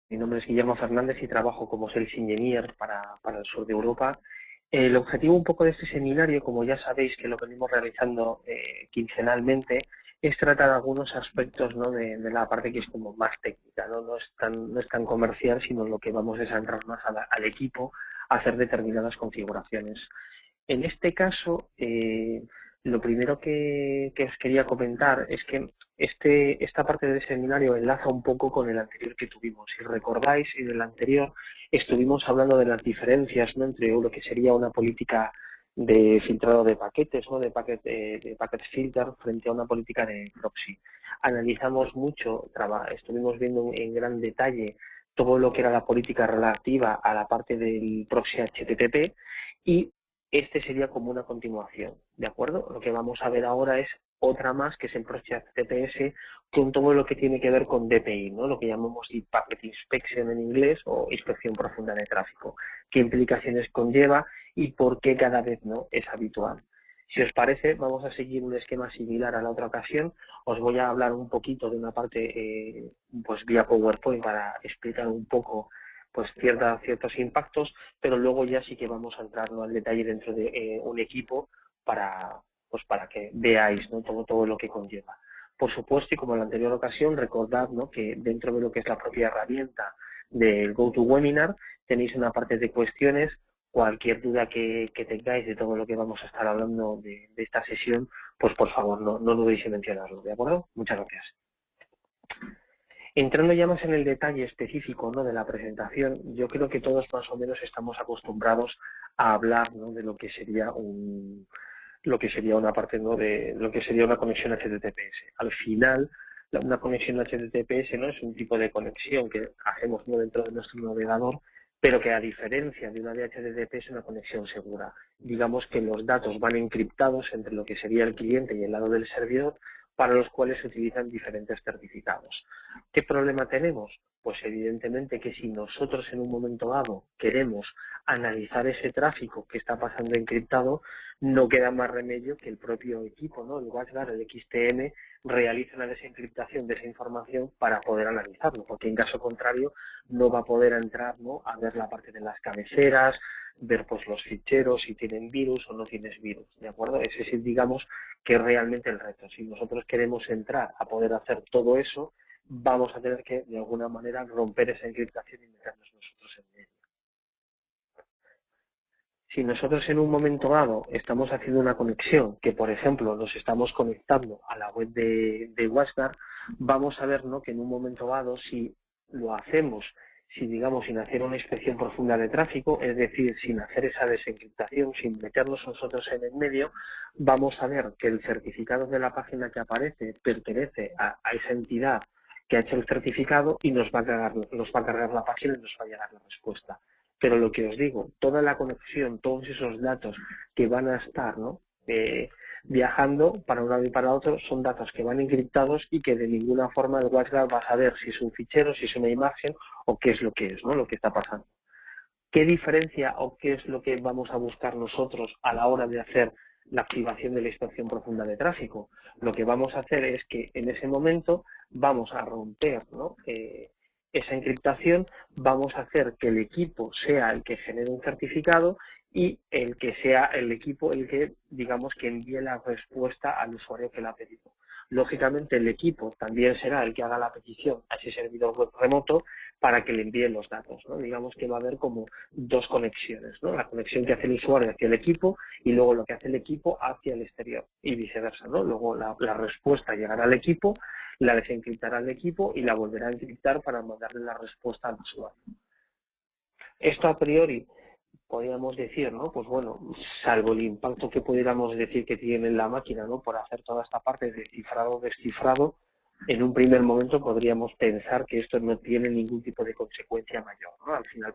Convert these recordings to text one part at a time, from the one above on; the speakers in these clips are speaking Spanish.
Mi nombre es Guillermo Fernández y trabajo como Sales Engineer para el sur de Europa. El objetivo un poco de este seminario, como ya sabéis que lo venimos realizando quincenalmente, es tratar algunos aspectos, ¿no?, de la parte que es como más técnica, ¿no? No es tan comercial, sino lo que vamos es a entrar más al equipo a hacer determinadas configuraciones. En este caso, lo primero que os quería comentar es que esta parte del seminario enlaza un poco con el anterior que tuvimos. Si recordáis, en el anterior estuvimos hablando de las diferencias, ¿no?, entre lo que sería una política de filtrado de paquetes, ¿no?, de packet filter frente a una política de proxy. Analizamos mucho, estuvimos viendo en gran detalle todo lo que era la política relativa a la parte del proxy HTTP y este sería como una continuación, ¿de acuerdo? Lo que vamos a ver ahora es otra más, que es el proxy HTTPS, con todo lo que tiene que ver con DPI, ¿no? Lo que llamamos Deep Packet Inspection en inglés o inspección profunda de tráfico. ¿Qué implicaciones conlleva y por qué cada vez no es habitual? Si os parece, vamos a seguir un esquema similar a la otra ocasión. Os voy a hablar un poquito de una parte pues vía PowerPoint para explicar un poco pues ciertos impactos, pero luego ya sí que vamos a entrar, ¿no?, al detalle dentro de un equipo para que veáis, ¿no?, todo lo que conlleva. Por supuesto, y como en la anterior ocasión, recordad, ¿no?, que dentro de lo que es la propia herramienta del GoToWebinar tenéis una parte de cuestiones. Cualquier duda que tengáis de todo lo que vamos a estar hablando de esta sesión, pues por favor no dudéis en mencionarlo, ¿de acuerdo? Muchas gracias. Entrando ya más en el detalle específico, ¿no?, de la presentación, yo creo que todos más o menos estamos acostumbrados a hablar, ¿no?, de lo que sería una parte, ¿no?, de lo que sería una conexión HTTPS. Al final, una conexión HTTPS, ¿no?, es un tipo de conexión que hacemos, ¿no?, dentro de nuestro navegador, pero que a diferencia de una de HTTP es una conexión segura. Digamos que los datos van encriptados entre lo que sería el cliente y el lado del servidor, para los cuales se utilizan diferentes certificados. ¿Qué problema tenemos? Pues evidentemente que si nosotros en un momento dado queremos analizar ese tráfico que está pasando encriptado, no queda más remedio que el propio equipo, ¿no?, el WatchGuard, el XTM, realice una desencriptación de esa información para poder analizarlo, porque en caso contrario no va a poder entrar, ¿no?, a ver la parte de las cabeceras, ver pues los ficheros, si tienen virus o no tienes virus, ¿de acuerdo? Ese es, digamos, que es realmente el reto. Si nosotros queremos entrar a poder hacer todo eso, vamos a tener que, de alguna manera, romper esa encriptación y meternos nosotros en medio. Si nosotros en un momento dado estamos haciendo una conexión, que por ejemplo nos estamos conectando a la web de WatchGuard, vamos a ver, ¿no?, que en un momento dado, si lo hacemos, si digamos sin hacer una inspección profunda de tráfico, es decir, sin hacer esa desencriptación, sin meternos nosotros en el medio, vamos a ver que el certificado de la página que aparece pertenece a esa entidad que ha hecho el certificado y nos va a cargar la página y nos va a llegar la respuesta. Pero lo que os digo, toda la conexión, todos esos datos que van a estar, ¿no?, viajando para un lado y para otro, son datos que van encriptados y que de ninguna forma el WatchGuard va a saber si es un fichero, si es una imagen o qué es lo que es, ¿no?, lo que está pasando. ¿Qué diferencia o qué es lo que vamos a buscar nosotros a la hora de hacer la activación de la inspección profunda de tráfico? Lo que vamos a hacer es que en ese momento vamos a romper, ¿no?, esa encriptación, vamos a hacer que el equipo sea el que genere un certificado y el que sea el equipo el que, digamos, que envíe la respuesta al usuario que la ha pedido. Lógicamente el equipo también será el que haga la petición a ese servidor web remoto para que le envíen los datos, ¿no? Digamos que va a haber como dos conexiones, ¿no? La conexión que hace el usuario hacia el equipo y luego lo que hace el equipo hacia el exterior y viceversa, ¿no? Luego la respuesta llegará al equipo, la desencriptará al equipo y la volverá a encriptar para mandarle la respuesta al usuario. Esto a priori podríamos decir, ¿no?, pues bueno, salvo el impacto que pudiéramos decir que tiene en la máquina, ¿no?, por hacer toda esta parte de cifrado, descifrado, en un primer momento podríamos pensar que esto no tiene ningún tipo de consecuencia mayor, ¿no?, al final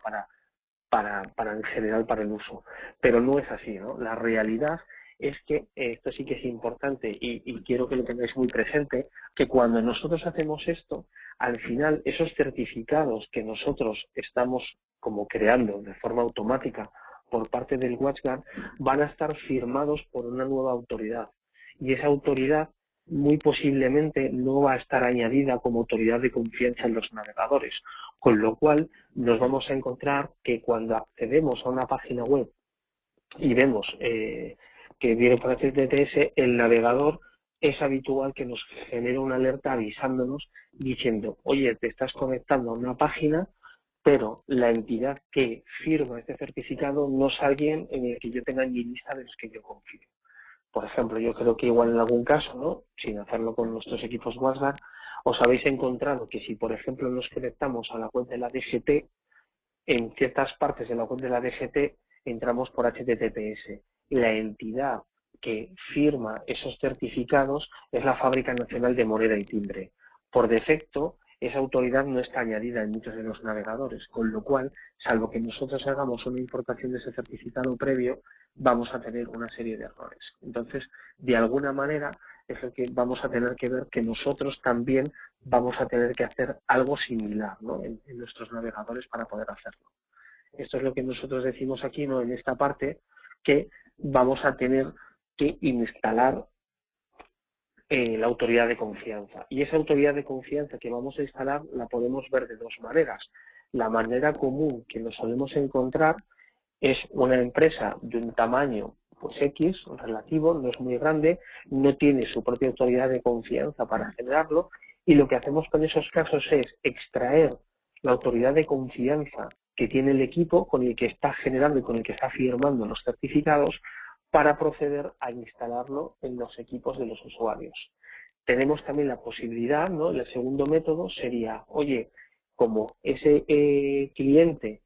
para en general para el uso. Pero no es así, ¿no? La realidad es que esto sí que es importante y quiero que lo tengáis muy presente, que cuando nosotros hacemos esto, al final esos certificados que nosotros estamos como creando de forma automática por parte del WatchGuard van a estar firmados por una nueva autoridad. Y esa autoridad muy posiblemente no va a estar añadida como autoridad de confianza en los navegadores, con lo cual nos vamos a encontrar que cuando accedemos a una página web y vemos que viene por HTTPS, el navegador es habitual que nos genere una alerta avisándonos diciendo, oye, te estás conectando a una página, pero la entidad que firma este certificado no es alguien en el que yo tenga en mi lista de los que yo confío. Por ejemplo, yo creo que igual en algún caso, ¿no?, sin hacerlo con nuestros equipos WhatsApp, os habéis encontrado que si, por ejemplo, nos conectamos a la web de la DGT, en ciertas partes de la web de la DGT entramos por HTTPS. La entidad que firma esos certificados es la Fábrica Nacional de Moneda y Timbre. Por defecto, esa autoridad no está añadida en muchos de los navegadores, con lo cual, salvo que nosotros hagamos una importación de ese certificado previo, vamos a tener una serie de errores. Entonces, de alguna manera, es lo que vamos a tener que ver que nosotros también vamos a tener que hacer algo similar, ¿no?, en nuestros navegadores para poder hacerlo. Esto es lo que nosotros decimos aquí, ¿no?, en esta parte, que vamos a tener que instalar la autoridad de confianza. Y esa autoridad de confianza que vamos a instalar la podemos ver de dos maneras. La manera común que nos solemos encontrar es una empresa de un tamaño pues X, relativo, no es muy grande, no tiene su propia autoridad de confianza para generarlo, y lo que hacemos con esos casos es extraer la autoridad de confianza que tiene el equipo con el que está generando y con el que está firmando los certificados para proceder a instalarlo en los equipos de los usuarios. Tenemos también la posibilidad, ¿no?, el segundo método sería, oye, como ese cliente,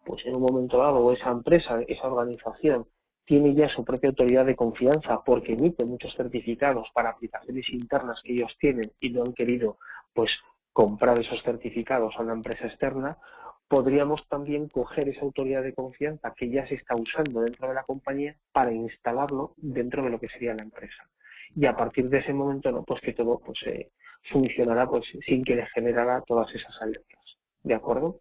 pues en un momento dado, o esa empresa, esa organización, tiene ya su propia autoridad de confianza porque emite muchos certificados para aplicaciones internas que ellos tienen y no han querido pues comprar esos certificados a una empresa externa, podríamos también coger esa autoridad de confianza que ya se está usando dentro de la compañía para instalarlo dentro de lo que sería la empresa. Y a partir de ese momento, ¿no?, pues que todo pues funcionará pues sin que le generara todas esas alertas. ¿De acuerdo?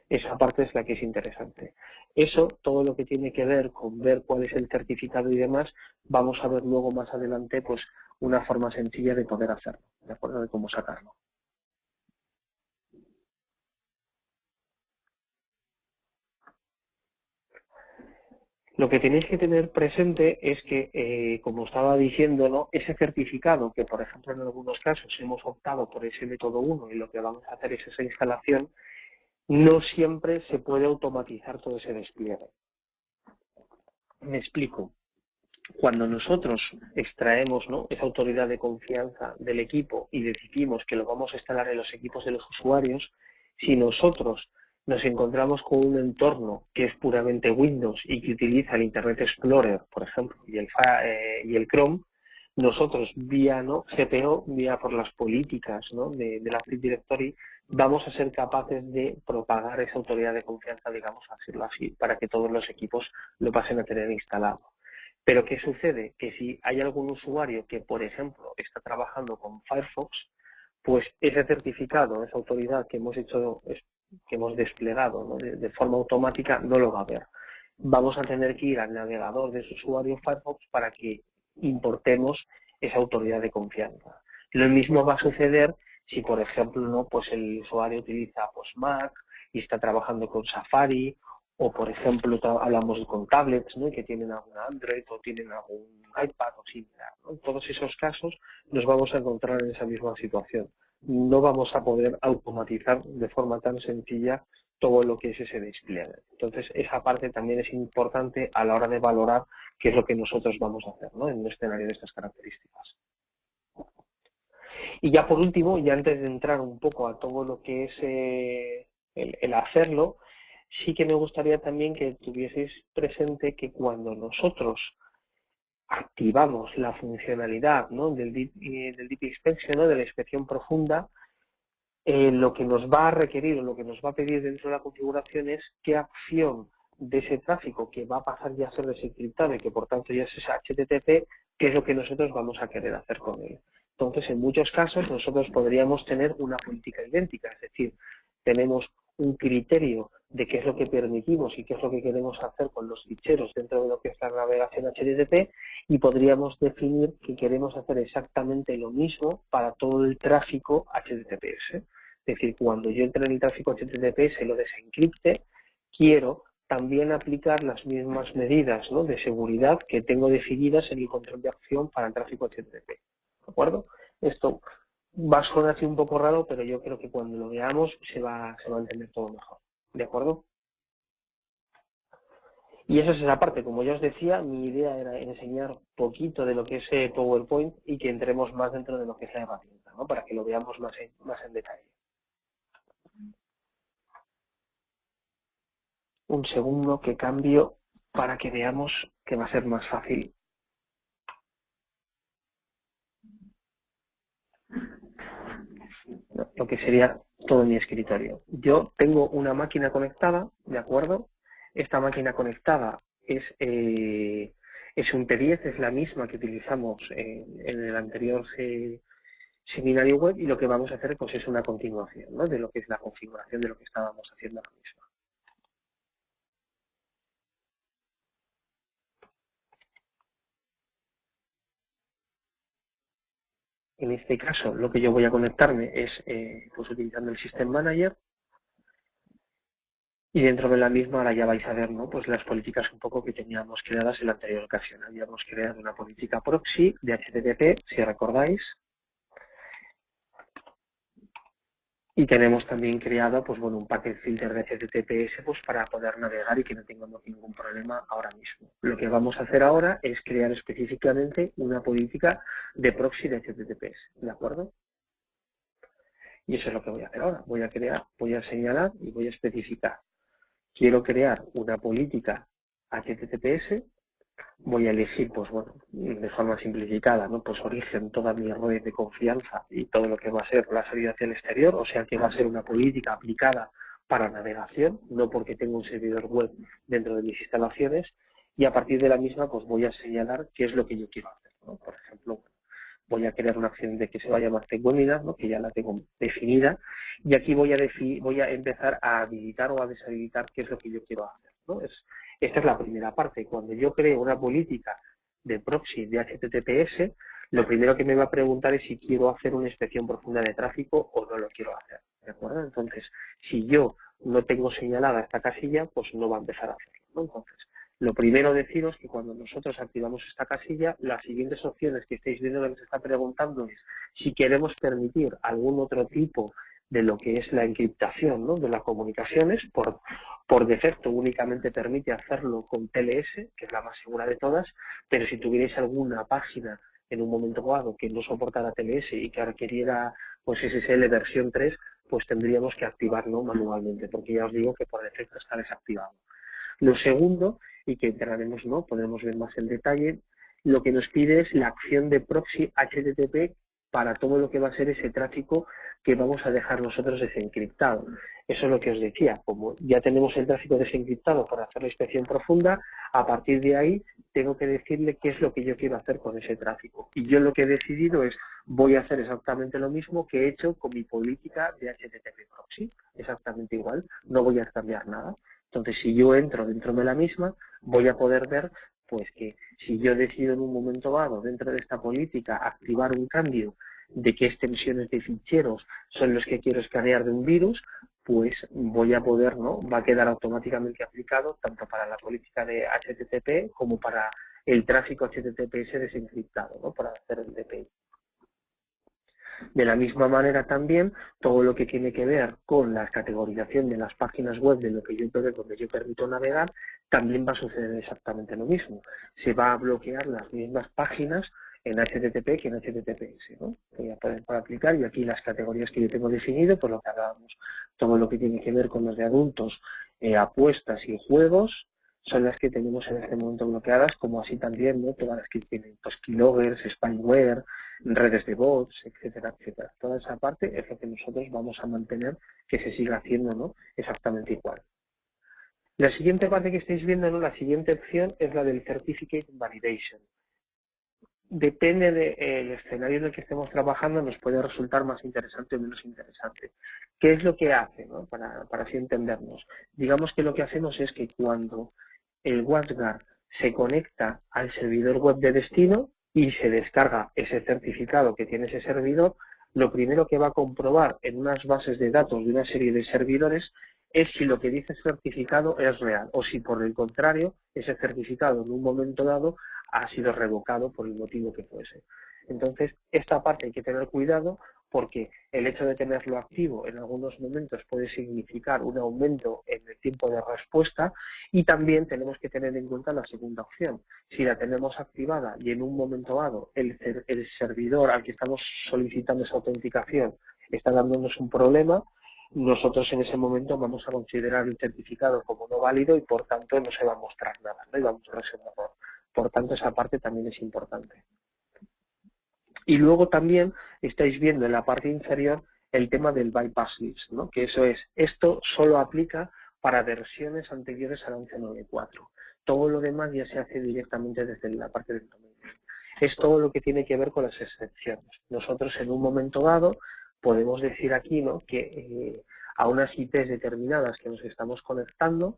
Esa parte es la que es interesante. Eso, todo lo que tiene que ver con ver cuál es el certificado y demás, vamos a ver luego más adelante pues una forma sencilla de poder hacerlo, ¿de acuerdo?, de cómo sacarlo. Lo que tenéis que tener presente es que, como estaba diciendo, ¿no?, ese certificado, que por ejemplo en algunos casos hemos optado por ese método 1 y lo que vamos a hacer es esa instalación, no siempre se puede automatizar todo ese despliegue. Me explico. Cuando nosotros extraemos, ¿no?, esa autoridad de confianza del equipo y decidimos que lo vamos a instalar en los equipos de los usuarios, si nosotros nos encontramos con un entorno que es puramente Windows y que utiliza el Internet Explorer, por ejemplo, y el Chrome, nosotros vía, ¿no?, GPO, vía por las políticas, ¿no?, de la Active Directory, vamos a ser capaces de propagar esa autoridad de confianza, digamos, a decirlo así, para que todos los equipos lo pasen a tener instalado. Pero ¿qué sucede? Que si hay algún usuario que, por ejemplo, está trabajando con Firefox, pues ese certificado, esa autoridad que hemos hecho, que hemos desplegado, ¿no?, de forma automática, no lo va a ver. Vamos a tener que ir al navegador de ese usuario Firefox para que importemos esa autoridad de confianza. Lo mismo va a suceder si, por ejemplo, ¿no?, pues el usuario utiliza pues Mac y está trabajando con Safari, o por ejemplo hablamos con tablets, ¿no?, que tienen algún Android o tienen algún iPad o similar, ¿no? En todos esos casos nos vamos a encontrar en esa misma situación. No vamos a poder automatizar de forma tan sencilla todo lo que es ese despliegue. Entonces, esa parte también es importante a la hora de valorar qué es lo que nosotros vamos a hacer, ¿no?, en un escenario de estas características. Y ya por último, y antes de entrar un poco a todo lo que es el hacerlo, sí que me gustaría también que tuvieseis presente que cuando nosotros activamos la funcionalidad, ¿no?, del Deep Inspection, ¿no?, de la inspección profunda, lo que nos va a requerir o lo que nos va a pedir dentro de la configuración es qué acción de ese tráfico que va a pasar ya a ser desencriptado y que por tanto ya es HTTP, qué es lo que nosotros vamos a querer hacer con él. Entonces, en muchos casos nosotros podríamos tener una política idéntica, es decir, tenemos un criterio de qué es lo que permitimos y qué es lo que queremos hacer con los ficheros dentro de lo que es la navegación HTTP, y podríamos definir que queremos hacer exactamente lo mismo para todo el tráfico HTTPS. Es decir, cuando yo entre en el tráfico HTTPS y lo desencripte, quiero también aplicar las mismas medidas, ¿no?, de seguridad que tengo definidas en el control de acción para el tráfico HTTP. ¿De acuerdo? Esto va a sonar así un poco raro, pero yo creo que cuando lo veamos se va a entender todo mejor. ¿De acuerdo? Y esa es esa parte. Como ya os decía, mi idea era enseñar poquito de lo que es PowerPoint y que entremos más dentro de lo que es la herramienta, ¿no?, para que lo veamos más en detalle. Un segundo que cambio para que veamos que va a ser más fácil. Lo que sería todo mi escritorio. Yo tengo una máquina conectada, ¿de acuerdo? Esta máquina conectada es un P10, es la misma que utilizamos en el anterior seminario web, y lo que vamos a hacer pues es una continuación, ¿no?, de lo que es la configuración de lo que estábamos haciendo ahora mismo. En este caso, lo que yo voy a conectarme es pues utilizando el System Manager, y dentro de la misma ahora ya vais a ver, ¿no?, pues las políticas un poco que teníamos creadas en la anterior ocasión. Habíamos creado una política proxy de HTTP, si recordáis, y tenemos también creado pues bueno, un packet filter de HTTPS pues para poder navegar y que no tengamos ningún problema ahora mismo. Lo que vamos a hacer ahora es crear específicamente una política de proxy de HTTPS, ¿de acuerdo? Y eso es lo que voy a hacer ahora. Voy a señalar y voy a especificar. Quiero crear una política HTTPS. Voy a elegir, pues bueno, de forma simplificada, ¿no?, pues origen, toda mi red de confianza y todo lo que va a ser la salida hacia el exterior, o sea que va a ser una política aplicada para navegación, no porque tengo un servidor web dentro de mis instalaciones, y a partir de la misma pues voy a señalar qué es lo que yo quiero hacer, ¿no? Por ejemplo, voy a crear una acción de que se va a llamar Webinar, ¿no?, que ya la tengo definida, y aquí voy a empezar a habilitar o a deshabilitar qué es lo que yo quiero hacer, ¿no? Esta es la primera parte. Cuando yo creo una política de proxy de HTTPS, lo primero que me va a preguntar es si quiero hacer una inspección profunda de tráfico o no lo quiero hacer, ¿de acuerdo? Entonces, si yo no tengo señalada esta casilla, pues no va a empezar a hacerlo, ¿no? Entonces, lo primero deciros que cuando nosotros activamos esta casilla, las siguientes opciones que estáis viendo lo que se está preguntando es si queremos permitir algún otro tipo de lo que es la encriptación, ¿no?, de las comunicaciones. Por defecto únicamente permite hacerlo con TLS, que es la más segura de todas, pero si tuvierais alguna página en un momento dado que no soportara TLS y que requiriera pues SSL versión 3, pues tendríamos que activarlo manualmente, porque ya os digo que por defecto está desactivado. Lo segundo, y que entraremos, ¿no?, podremos ver más en detalle, lo que nos pide es la acción de proxy HTTP para todo lo que va a ser ese tráfico que vamos a dejar nosotros desencriptado. Eso es lo que os decía, como ya tenemos el tráfico desencriptado para hacer la inspección profunda, a partir de ahí tengo que decirle qué es lo que yo quiero hacer con ese tráfico. Y yo lo que he decidido es, voy a hacer exactamente lo mismo que he hecho con mi política de HTTP proxy, exactamente igual, no voy a cambiar nada. Entonces, si yo entro dentro de la misma, voy a poder ver pues que si yo decido en un momento dado, dentro de esta política, activar un cambio de qué extensiones de ficheros son los que quiero escanear de un virus, pues voy a poder, ¿no?, va a quedar automáticamente aplicado tanto para la política de HTTP como para el tráfico HTTPS desencriptado, ¿no?, para hacer el DPI. De la misma manera también, todo lo que tiene que ver con la categorización de las páginas web de lo que donde yo permito navegar, también va a suceder exactamente lo mismo. Se va a bloquear las mismas páginas en HTTP que en HTTPS, ¿no? Voy a poder aplicar, y aquí las categorías que yo tengo definido, pues lo que hablábamos, todo lo que tiene que ver con los de adultos, apuestas y juegos, son las que tenemos en este momento bloqueadas, como así también, ¿no?, todas las que tienen pues, keyloggers, spyware, redes de bots, etcétera, etcétera. Toda esa parte es lo que nosotros vamos a mantener que se siga haciendo, ¿no?, exactamente igual. La siguiente parte que estáis viendo, ¿no?, la siguiente opción es la del Certificate Validation. depende del escenario en el que estemos trabajando, nos puede resultar más interesante o menos interesante. ¿Qué es lo que hace, ¿no? Para así entendernos? Digamos que lo que hacemos es que cuando el WatchGuard se conecta al servidor web de destino y se descarga ese certificado que tiene ese servidor, lo primero que va a comprobar en unas bases de datos de una serie de servidores es si lo que dice el certificado es real o si por el contrario ese certificado en un momento dado ha sido revocado por el motivo que fuese. Entonces, esta parte hay que tener cuidado porque el hecho de tenerlo activo en algunos momentos puede significar un aumento en el tiempo de respuesta y también tenemos que tener en cuenta la segunda opción. Si la tenemos activada y en un momento dado el servidor al que estamos solicitando esa autenticación está dándonos un problema, nosotros en ese momento vamos a considerar el certificado como no válido y por tanto no se va a mostrar nada, ¿no? Y vamos a reservarlo. Por tanto, esa parte también es importante. Y luego también estáis viendo en la parte inferior el tema del bypass list, ¿no? Que eso es, esto solo aplica para versiones anteriores al 11.9.4. Todo lo demás ya se hace directamente desde la parte del dominio. Es todo lo que tiene que ver con las excepciones. Nosotros en un momento dado podemos decir aquí, ¿no? Que a unas IPs determinadas que nos estamos conectando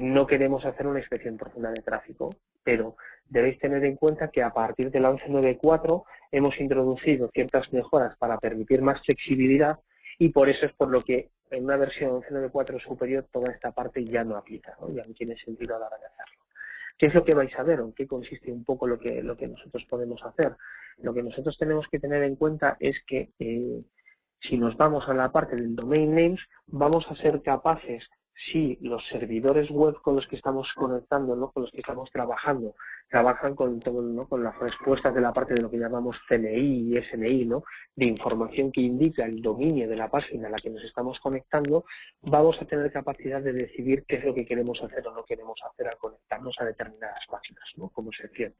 no queremos hacer una inspección profunda de tráfico, pero debéis tener en cuenta que a partir del 11.9.4 hemos introducido ciertas mejoras para permitir más flexibilidad y por eso es por lo que en una versión 11.9.4 superior toda esta parte ya no aplica, ¿no? Ya no tiene sentido a la hora de hacerlo. ¿Qué es lo que vais a ver o en qué consiste un poco lo que nosotros podemos hacer? Lo que nosotros tenemos que tener en cuenta es que si nos vamos a la parte del domain names, vamos a ser capaces, si los servidores web con los que estamos conectando, ¿no? Con los que estamos trabajando, trabajan con todo, ¿no? Con las respuestas de la parte de lo que llamamos CNI y SNI, ¿no? De información que indica el dominio de la página a la que nos estamos conectando, vamos a tener capacidad de decidir qué es lo que queremos hacer o no queremos hacer al conectarnos a determinadas páginas, ¿no? Como secciones.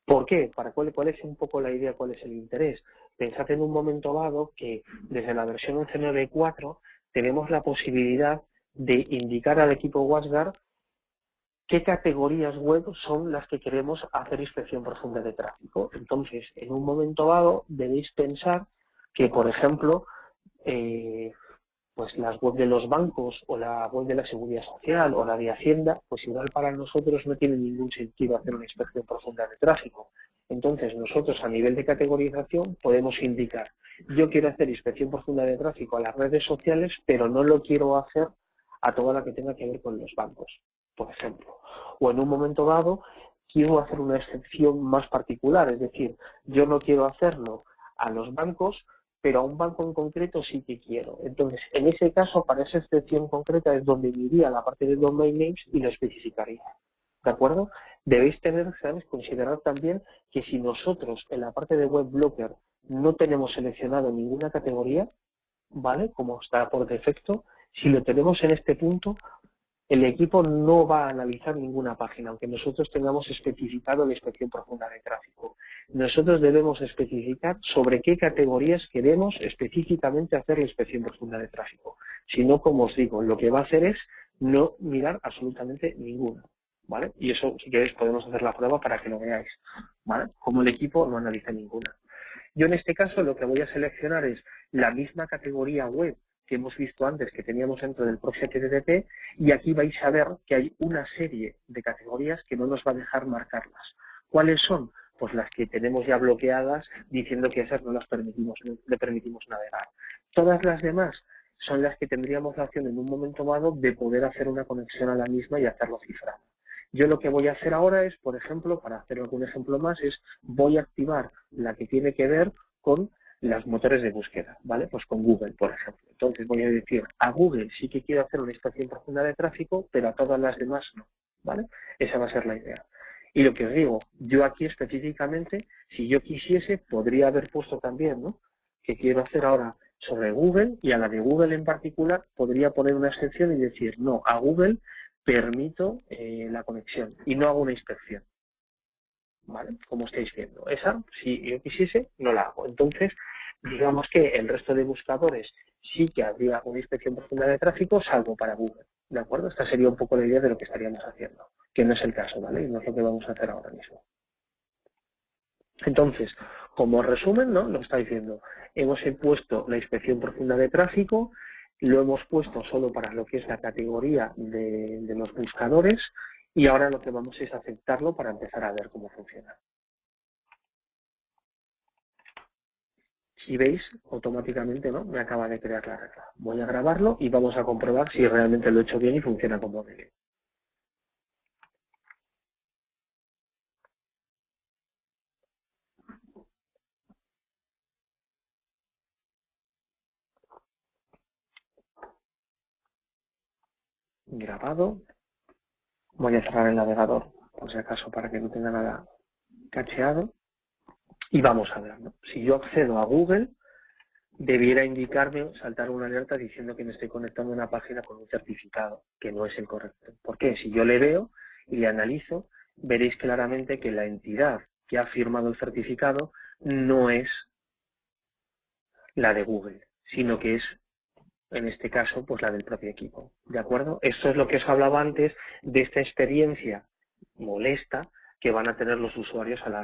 ¿Por qué? ¿Cuál es un poco la idea? ¿Cuál es el interés? Pensad en un momento dado que desde la versión 11.9.4 tenemos la posibilidad de indicar al equipo WatchGuard qué categorías web son las que queremos hacer inspección profunda de tráfico. Entonces, en un momento dado debéis pensar que, por ejemplo, pues las web de los bancos o la web de la Seguridad Social o la de Hacienda, pues igual para nosotros no tiene ningún sentido hacer una inspección profunda de tráfico. Entonces nosotros a nivel de categorización podemos indicar, yo quiero hacer inspección profunda de tráfico a las redes sociales, pero no lo quiero hacer a toda la que tenga que ver con los bancos, por ejemplo. O en un momento dado quiero hacer una excepción más particular, es decir, yo no quiero hacerlo a los bancos, pero a un banco en concreto sí que quiero. Entonces, en ese caso, para esa excepción concreta es donde iría la parte de domain names y lo especificaría. ¿De acuerdo? Debéis considerar también que si nosotros en la parte de web blocker no tenemos seleccionado ninguna categoría, ¿vale? Como está por defecto, si lo tenemos en este punto, el equipo no va a analizar ninguna página, aunque nosotros tengamos especificado la inspección profunda de tráfico. Nosotros debemos especificar sobre qué categorías queremos específicamente hacer la inspección profunda de tráfico. Si no, como os digo, lo que va a hacer es no mirar absolutamente ninguna, ¿vale? Y eso, si queréis, podemos hacer la prueba para que lo veáis, ¿vale? Como el equipo no analiza ninguna. Yo en este caso lo que voy a seleccionar es la misma categoría web que hemos visto antes que teníamos dentro del proxy HTTP y aquí vais a ver que hay una serie de categorías que no nos va a dejar marcarlas. ¿Cuáles son? Pues las que tenemos ya bloqueadas diciendo que esas no las le permitimos navegar. Todas las demás son las que tendríamos la opción en un momento dado de poder hacer una conexión a la misma y hacerlo cifrado. Yo lo que voy a hacer ahora es, por ejemplo, para hacer algún ejemplo más, es voy a activar la que tiene que ver con los motores de búsqueda, ¿vale? Pues con Google, por ejemplo. Entonces voy a decir, a Google sí que quiero hacer una inspección profunda de tráfico, pero a todas las demás no, ¿vale? Esa va a ser la idea. Y lo que os digo, yo aquí específicamente, si yo quisiese, podría haber puesto también, ¿no? Que quiero hacer ahora sobre Google y a la de Google en particular podría poner una excepción y decir, no, a Google permito la conexión y no hago una inspección, ¿vale? Como estáis viendo. Esa, si yo quisiese, no la hago. Entonces, digamos que el resto de buscadores sí que habría una inspección profunda de tráfico, salvo para Google, ¿de acuerdo? Esta sería un poco la idea de lo que estaríamos haciendo, que no es el caso, ¿vale? Y no es lo que vamos a hacer ahora mismo. Entonces, como resumen, ¿no? Lo está diciendo, hemos puesto la inspección profunda de tráfico, lo hemos puesto solo para lo que es la categoría de los buscadores y ahora lo que vamos es aceptarlo para empezar a ver cómo funciona. Si veis, automáticamente, ¿no? Me acaba de crear la regla. Voy a grabarlo y vamos a comprobar si realmente lo he hecho bien y funciona como debe. Grabado. Voy a cerrar el navegador, por si acaso, para que no tenga nada cacheado. Y vamos a ver, ¿no? Si yo accedo a Google, debiera indicarme, saltar una alerta diciendo que me estoy conectando a una página con un certificado, que no es el correcto. ¿Por qué? Si yo le veo y le analizo, veréis claramente que la entidad que ha firmado el certificado no es la de Google, sino que es, en este caso, pues la del propio equipo. ¿De acuerdo? Esto es lo que os hablaba antes de esta experiencia molesta que van a tener los usuarios a la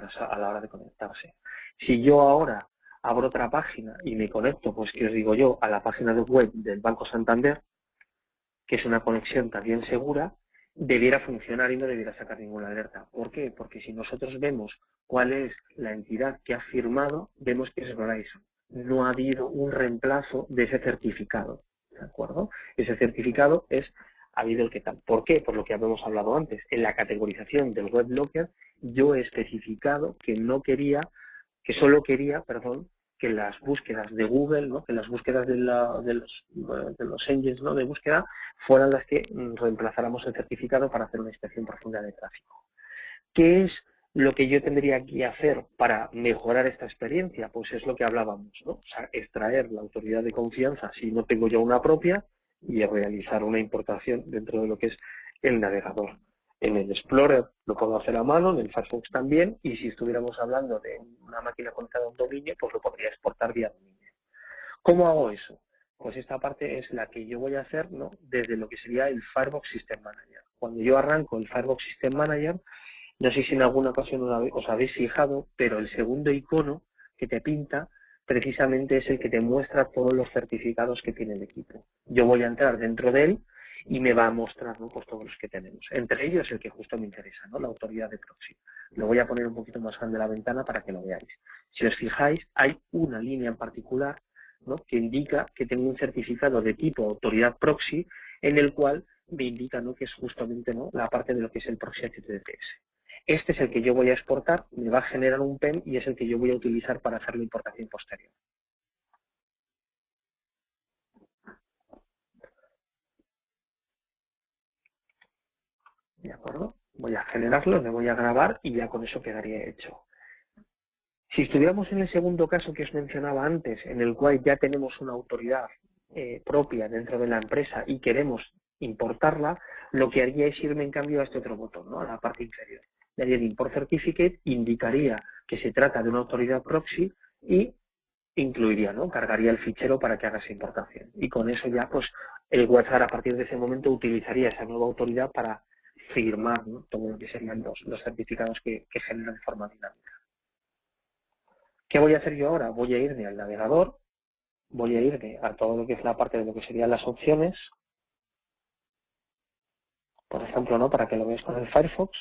hora de conectarse. Si yo ahora abro otra página y me conecto, pues que os digo yo, a la página web del Banco Santander, que es una conexión también segura, debiera funcionar y no debiera sacar ninguna alerta. ¿Por qué? Porque si nosotros vemos cuál es la entidad que ha firmado, vemos que es Verizon. No ha habido un reemplazo de ese certificado. ¿De acuerdo? Ese certificado ha habido el que tal. ¿Por qué? Por lo que habíamos hablado antes. En la categorización del Web Locker yo he especificado que no quería, que solo quería, perdón, que las búsquedas de Google, ¿no? Que las búsquedas de los engines, ¿no? de búsqueda fueran las que reemplazáramos el certificado para hacer una inspección profunda de tráfico. ¿Qué es lo que yo tendría que hacer para mejorar esta experiencia? Pues es lo que hablábamos, ¿no? O sea, extraer la autoridad de confianza si no tengo yo una propia y realizar una importación dentro de lo que es el navegador. En el Explorer lo puedo hacer a mano, en el Firefox también, y si estuviéramos hablando de una máquina conectada a un dominio, pues lo podría exportar vía dominio. ¿Cómo hago eso? Pues esta parte es la que yo voy a hacer, ¿no? Desde lo que sería el Firefox System Manager. Cuando yo arranco el Firefox System Manager, no sé si en alguna ocasión os habéis fijado, pero el segundo icono que te pinta precisamente es el que te muestra todos los certificados que tiene el equipo. Yo voy a entrar dentro de él y me va a mostrar, ¿no? Pues todos los que tenemos. Entre ellos el que justo me interesa, ¿no? La autoridad de proxy. Lo voy a poner un poquito más grande la ventana para que lo veáis. Si os fijáis, hay una línea en particular, ¿no? Que indica que tengo un certificado de tipo autoridad proxy en el cual me indica, ¿no? Que es justamente, ¿no? La parte de lo que es el proxy HTTPS. Este es el que yo voy a exportar, me va a generar un PEM y es el que yo voy a utilizar para hacer la importación posterior. ¿De acuerdo? Voy a generarlo, me voy a grabar y ya con eso quedaría hecho. Si estuviéramos en el segundo caso que os mencionaba antes, en el cual ya tenemos una autoridad propia dentro de la empresa y queremos importarla, lo que haría es irme en cambio a este otro botón, ¿no? A la parte inferior. Le haría el Import Certificate, indicaría que se trata de una autoridad proxy y incluiría, ¿no? Cargaría el fichero para que haga esa importación. Y con eso ya, pues, el WhatsApp a partir de ese momento utilizaría esa nueva autoridad para firmar, ¿no? Todo lo que serían los certificados que generan de forma dinámica. ¿Qué voy a hacer yo ahora? Voy a irme al navegador, voy a irme a todo lo que es la parte de lo que serían las opciones, por ejemplo, ¿no? Para que lo veáis con el Firefox,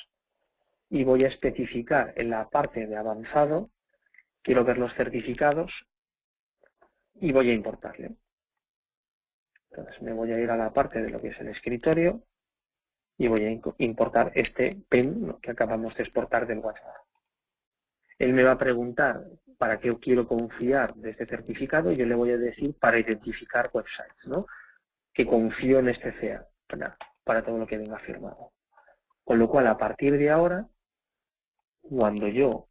y voy a especificar en la parte de avanzado, quiero ver los certificados y voy a importarle. Entonces me voy a ir a la parte de lo que es el escritorio y voy a importar este PEN, ¿no? Que acabamos de exportar del WhatsApp. Él me va a preguntar para qué quiero confiar de este certificado y yo le voy a decir para identificar websites, ¿no? Que confío en este CA para todo lo que venga firmado. Con lo cual, a partir de ahora, cuando yo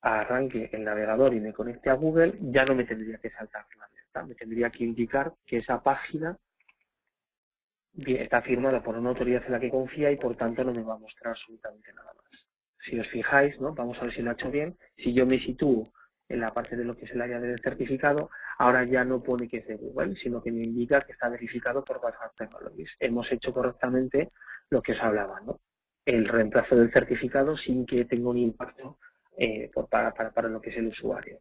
arranque el navegador y me conecte a Google, ya no me tendría que saltar la alerta, me tendría que indicar que esa página está firmada por una autoridad en la que confía y por tanto no me va a mostrar absolutamente nada más. Si os fijáis, ¿no? Vamos a ver si lo ha hecho bien, si yo me sitúo en la parte de lo que es el área del certificado, ahora ya no pone que es de Google, sino que me indica que está verificado por WhatsApp Technologies. Hemos hecho correctamente lo que os hablaba, ¿no? El reemplazo del certificado sin que tenga un impacto para lo que es el usuario.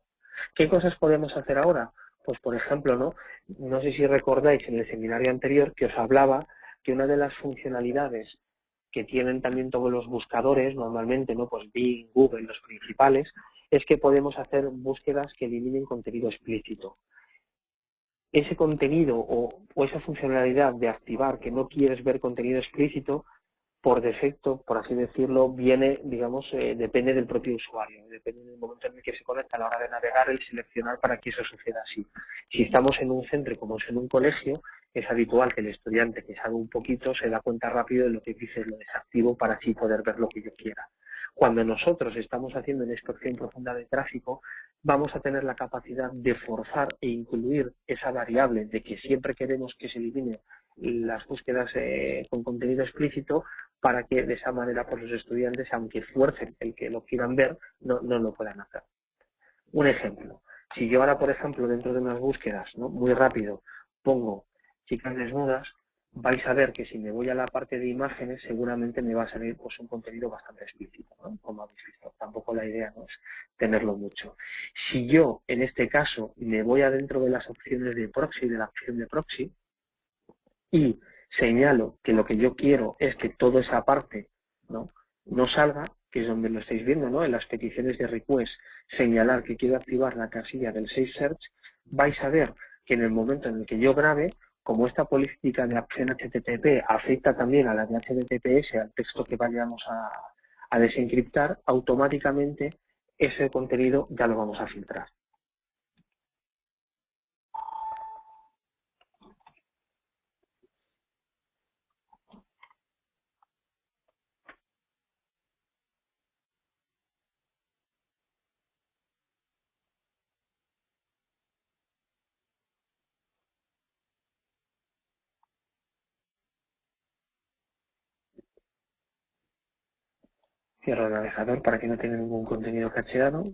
¿Qué cosas podemos hacer ahora? Pues, por ejemplo, no sé si recordáis en el seminario anterior que os hablaba que una de las funcionalidades que tienen también todos los buscadores, normalmente, pues Bing, Google, los principales, es que podemos hacer búsquedas que eliminen contenido explícito. Ese contenido o esa funcionalidad de activar que no quieres ver contenido explícito, por defecto, por así decirlo, viene, digamos, depende del propio usuario, depende del momento en el que se conecta a la hora de navegar y seleccionar para que eso suceda así. Si estamos en un centro como es en un colegio, es habitual que el estudiante que sabe un poquito se da cuenta rápido de lo que dice, lo desactivo para así poder ver lo que yo quiera. Cuando nosotros estamos haciendo una inspección profunda de tráfico, vamos a tener la capacidad de forzar e incluir esa variable de que siempre queremos que se elimine las búsquedas con contenido explícito para que de esa manera pues, los estudiantes, aunque fuercen el que lo quieran ver, no lo puedan hacer. Un ejemplo, si yo ahora, por ejemplo, dentro de unas búsquedas, muy rápido, pongo chicas desnudas, vais a ver que si me voy a la parte de imágenes, seguramente me va a salir pues, un contenido bastante explícito, como habéis visto. Tampoco la idea no es tenerlo mucho. Si yo, en este caso, me voy adentro de las opciones de proxy, de la opción de proxy, y señalo que lo que yo quiero es que toda esa parte no salga, que es donde lo estáis viendo, en las peticiones de request, señalar que quiero activar la casilla del Safe Search, vais a ver que en el momento en el que yo grabe, como esta política de acción HTTP afecta también a la de HTTPS, al texto que vayamos a desencriptar, automáticamente ese contenido ya lo vamos a filtrar. Cierro el navegador para que no tenga ningún contenido cacheado.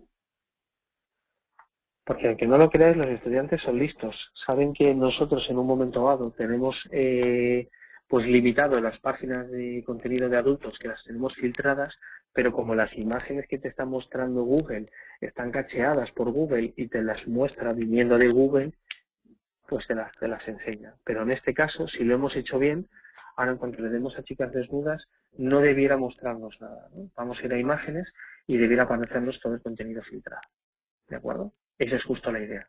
Porque aunque no lo creáis, los estudiantes son listos. Saben que nosotros en un momento dado tenemos pues limitado las páginas de contenido de adultos que las tenemos filtradas, pero como las imágenes que te está mostrando Google están cacheadas por Google y te las muestra viniendo de Google, pues te las enseña. Pero en este caso, si lo hemos hecho bien, ahora en cuanto le demos a chicas desnudas, no debiera mostrarnos nada, Vamos a ir a imágenes y debiera aparecernos todo el contenido filtrado. ¿De acuerdo? Esa es justo la idea.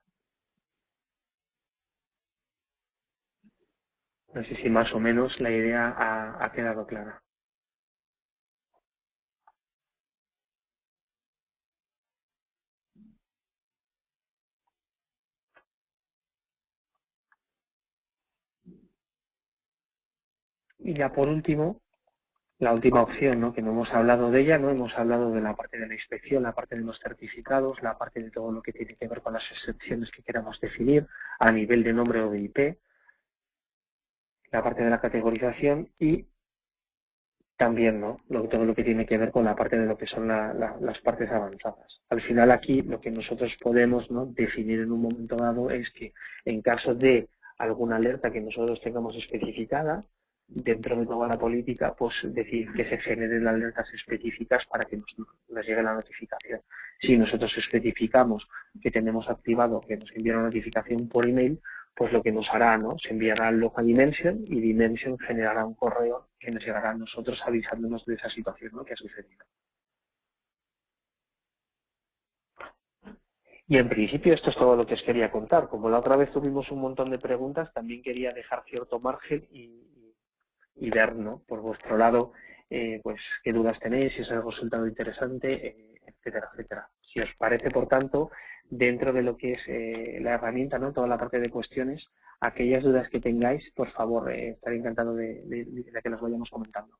No sé si más o menos la idea ha quedado clara. Y ya por último, la última opción, que no hemos hablado de ella, no hemos hablado de la parte de la inspección, la parte de los certificados, la parte de todo lo que tiene que ver con las excepciones que queramos definir a nivel de nombre o de IP, la parte de la categorización y también todo lo que tiene que ver con la parte de lo que son las partes avanzadas. Al final aquí lo que nosotros podemos definir en un momento dado es que en caso de alguna alerta que nosotros tengamos especificada, dentro de toda la política, pues decir que se generen alertas específicas para que nos llegue la notificación. Si nosotros especificamos que tenemos activado que nos envía una notificación por email, pues lo que nos hará, se enviará al local Dimension y Dimension generará un correo que nos llegará a nosotros avisándonos de esa situación que ha sucedido. Y en principio esto es todo lo que os quería contar. Como la otra vez tuvimos un montón de preguntas, también quería dejar cierto margen y ver, por vuestro lado, pues qué dudas tenéis, si os ha resultado interesante, etcétera, etcétera. Si os parece, por tanto, dentro de lo que es la herramienta, toda la parte de cuestiones, aquellas dudas que tengáis, por favor, estaré encantado de que las vayamos comentando.